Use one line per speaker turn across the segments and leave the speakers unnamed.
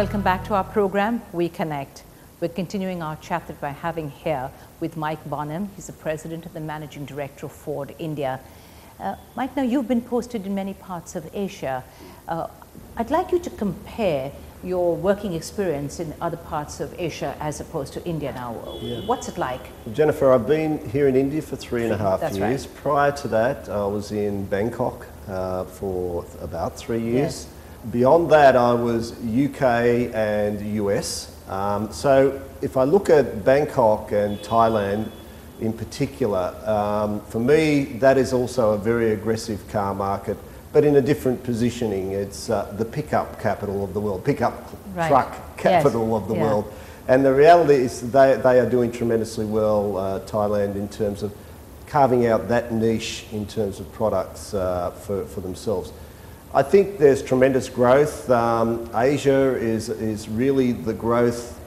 Welcome back to our program, We Connect. We're continuing our chat that we're having here with Mike Boneham. He's the president and the managing director of Ford India. Mike, now you've been posted in many parts of Asia. I'd like you to compare your working experience in other parts of Asia as opposed to India now. Yeah. What's it like?
Jennifer, I've been here in India for 3.5
That's
years.
Right.
Prior to that, I was in Bangkok for about 3 years. Yes. Beyond that, I was UK and US. So if I look at Bangkok and Thailand in particular, for me, that is also a very aggressive car market, but in a different positioning. It's the pickup capital of the world, pickup truck capital of the world. And the reality is they are doing tremendously well, Thailand, in terms of carving out that niche in terms of products for themselves. I think there's tremendous growth. Asia is really the growth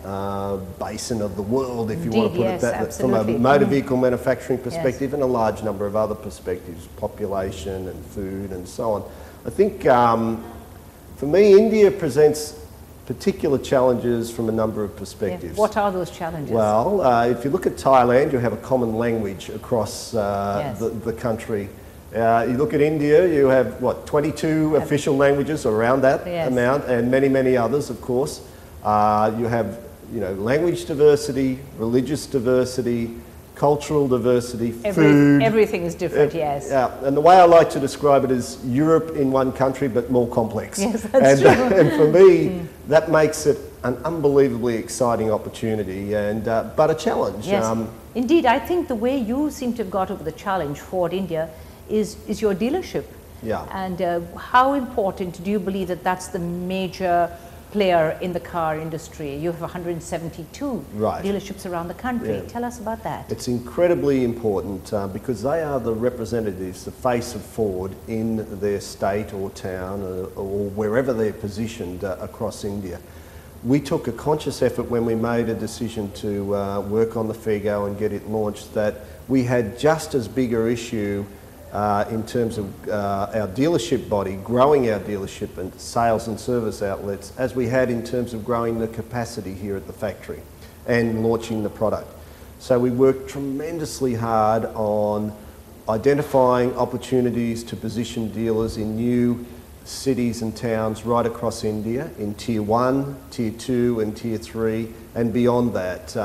basin of the world, if you want to put it that way, from a motor vehicle manufacturing perspective and a large number of other perspectives, population and food and so on. I think for me, India presents particular challenges from a number of perspectives.
What are those challenges?
Well, if you look at Thailand, you have a common language across the country. You look at India, you have, 22 official languages, around that amount, and many, many others, of course. You have, language diversity, religious diversity, cultural diversity, food.
Everything is different, yes.
Yeah, and the way I like to describe it is Europe in one country, but more complex.
Yes, that's true.
And for me, that makes it an unbelievably exciting opportunity, and but a challenge.
Yes. Indeed, I think the way you seem to have got over the challenge, Ford India, is your dealership.
Yeah.
And how important do you believe that that's the major player in the car industry? You have 172 dealerships around the country. Tell us about that.
It's incredibly important because they are the representatives, the face of Ford in their state or town or wherever they're positioned across India. We took a conscious effort when we made a decision to work on the Figo and get it launched that we had just as big an issue in terms of our dealership body, growing our dealership and sales and service outlets, as we had in terms of growing the capacity here at the factory and launching the product. So we worked tremendously hard on identifying opportunities to position dealers in new cities and towns right across India, in Tier 1, Tier 2 and Tier 3 and beyond that.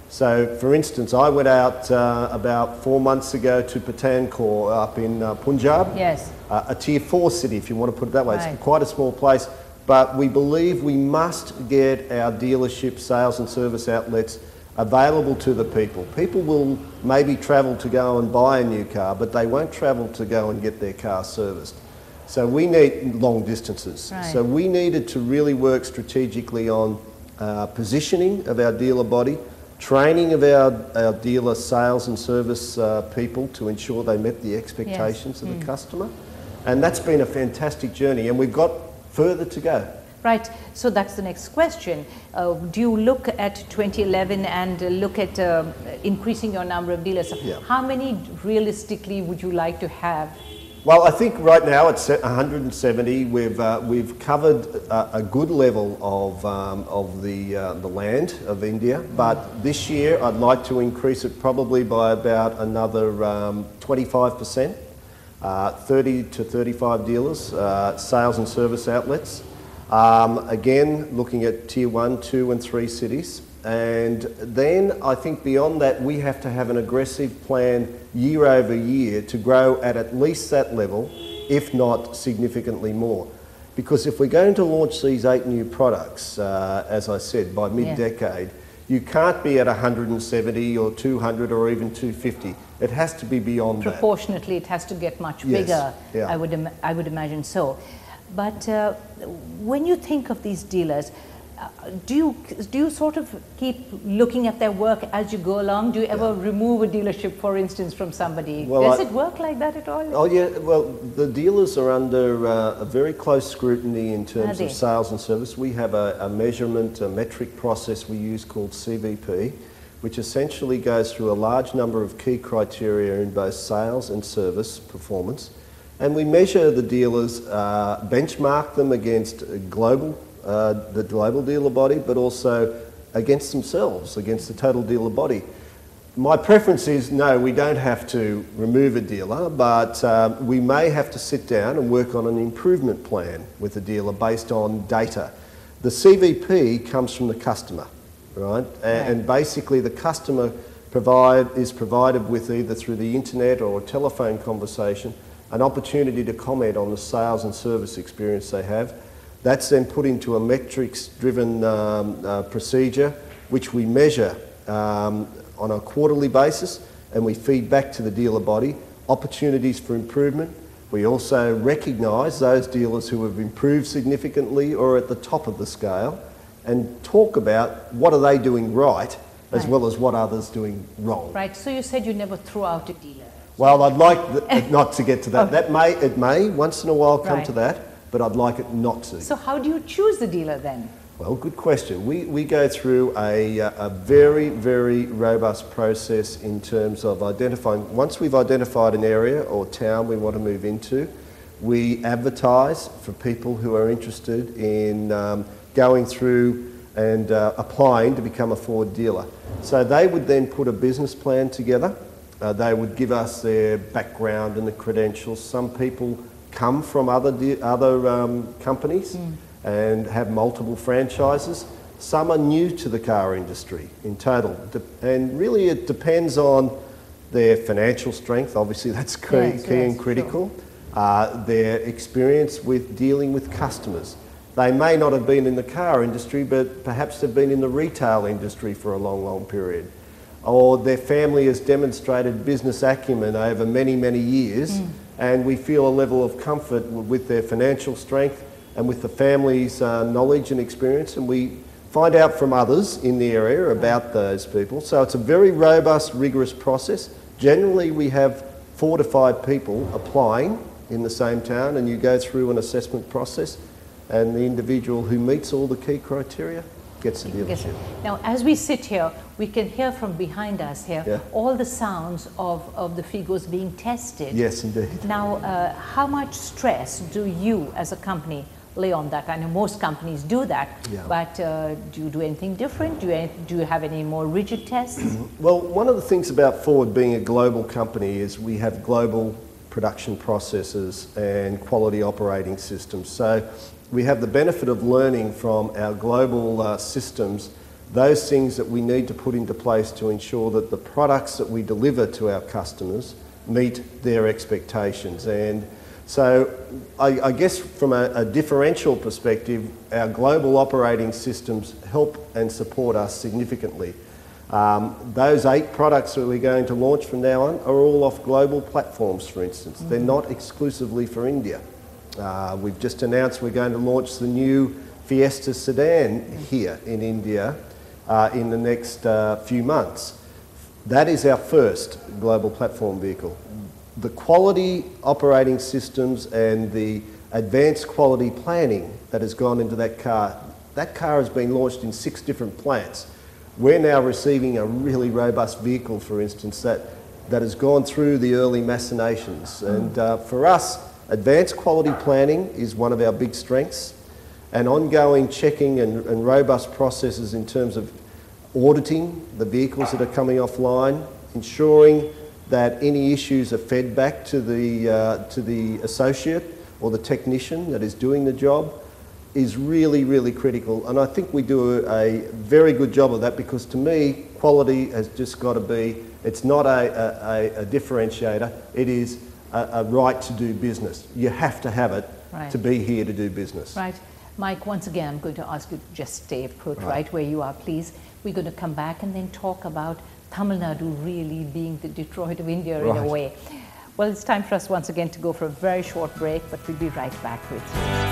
So, for instance, I went out about 4 months ago to Pathankot up in Punjab.
Yes.
A Tier 4 city, if you want to put it that way. It's quite a small place, but we believe we must get our dealership sales and service outlets available to the people. People will maybe travel to go and buy a new car, but they won't travel to go and get their car serviced. So we need long distances. So we needed to really work strategically on positioning of our dealer body, training of our dealer sales and service people to ensure they met the expectations of the customer. And that's been a fantastic journey, and we've got further to go.
Right, so that's the next question. Do you look at 2011 and look at increasing your number of dealers? How many realistically would you like to have?
Well, I think right now it's at 170. We've covered a good level of the land of India, but this year I'd like to increase it probably by about another 25%, 30 to 35 dealers, sales and service outlets. Again, looking at Tier 1, 2 and 3 cities. And then I think beyond that, we have to have an aggressive plan year over year to grow at least that level, if not significantly more. Because if we're going to launch these 8 new products, as I said, by mid-decade, you can't be at 170 or 200 or even 250. It has to be beyond that.
Proportionately, it has to get much bigger. I would imagine so. But when you think of these dealers, do you sort of keep looking at their work as you go along? Do you ever remove a dealership, for instance, from somebody? Well, Does it work like that at all?
Oh yeah, well, the dealers are under a very close scrutiny in terms of sales and service. We have a measurement, a metric process we use called CVP, which essentially goes through a large number of key criteria in both sales and service performance. And we measure the dealers, benchmark them against global the global dealer body, but also against themselves, against the total dealer body. My preference is no, we don't have to remove a dealer, but we may have to sit down and work on an improvement plan with the dealer based on data. The CVP comes from the customer, right? And basically the customer is provided with, either through the internet or a telephone conversation, an opportunity to comment on the sales and service experience they have. That's then put into a metrics-driven procedure, which we measure on a quarterly basis, and we feed back to the dealer body opportunities for improvement. We also recognise those dealers who have improved significantly or at the top of the scale, and talk about what are they doing right, as well as what others doing wrong.
Right, so you said you never threw out a dealer.
Well, I'd like not to get to that. It may once in a while come to that, but I'd like it not to.
So how do you choose the dealer then?
Well, good question. We go through a very, very robust process in terms of identifying, once we've identified an area or town we want to move into, we advertise for people who are interested in going through and applying to become a Ford dealer. So they would then put a business plan together. They would give us their background and the credentials. Some people come from other companies and have multiple franchises. Some are new to the car industry in total. And really it depends on their financial strength, obviously that's key and critical. Their experience with dealing with customers. They may not have been in the car industry, but perhaps they've been in the retail industry for a long, long period. Or their family has demonstrated business acumen over many, many years, and we feel a level of comfort with their financial strength and with the family's knowledge and experience, and we find out from others in the area about those people. So it's a very robust, rigorous process. Generally we have 4 to 5 people applying in the same town, and you go through an assessment process, and the individual who meets all the key criteria gets the dealership.
Now, as we sit here, we can hear from behind us here all the sounds of the Figos being tested.
Yes, indeed.
Now, how much stress do you as a company lay on that? I know most companies do that, but do you do anything different? Do you have any more rigid tests?
Well, one of the things about Ford being a global company is we have global production processes and quality operating systems. So we have the benefit of learning from our global systems those things that we need to put into place to ensure that the products that we deliver to our customers meet their expectations. And so I guess from a differential perspective, our global operating systems help and support us significantly. Those 8 products that we're going to launch from now on are all off global platforms, for instance. They're not exclusively for India. We've just announced we're going to launch the new Fiesta sedan here in India in the next few months. That is our first global platform vehicle. The quality operating systems and the advanced quality planning that has gone into that car has been launched in 6 different plants. We're now receiving a really robust vehicle, for instance, that has gone through the early machinations. And for us, advanced quality planning is one of our big strengths, and ongoing checking and robust processes in terms of auditing the vehicles that are coming offline, ensuring that any issues are fed back to the associate or the technician that is doing the job is really, really critical. And I think we do a very good job of that, because to me, quality has just got to be, it's not a differentiator, it is a right to do business. You have to have it to be here to do business.
Right. Mike, once again, I'm going to ask you to just stay put right where you are, please. We're going to come back and then talk about Tamil Nadu really being the Detroit of India in a way. Well, it's time for us once again to go for a very short break, but we'll be right back with you.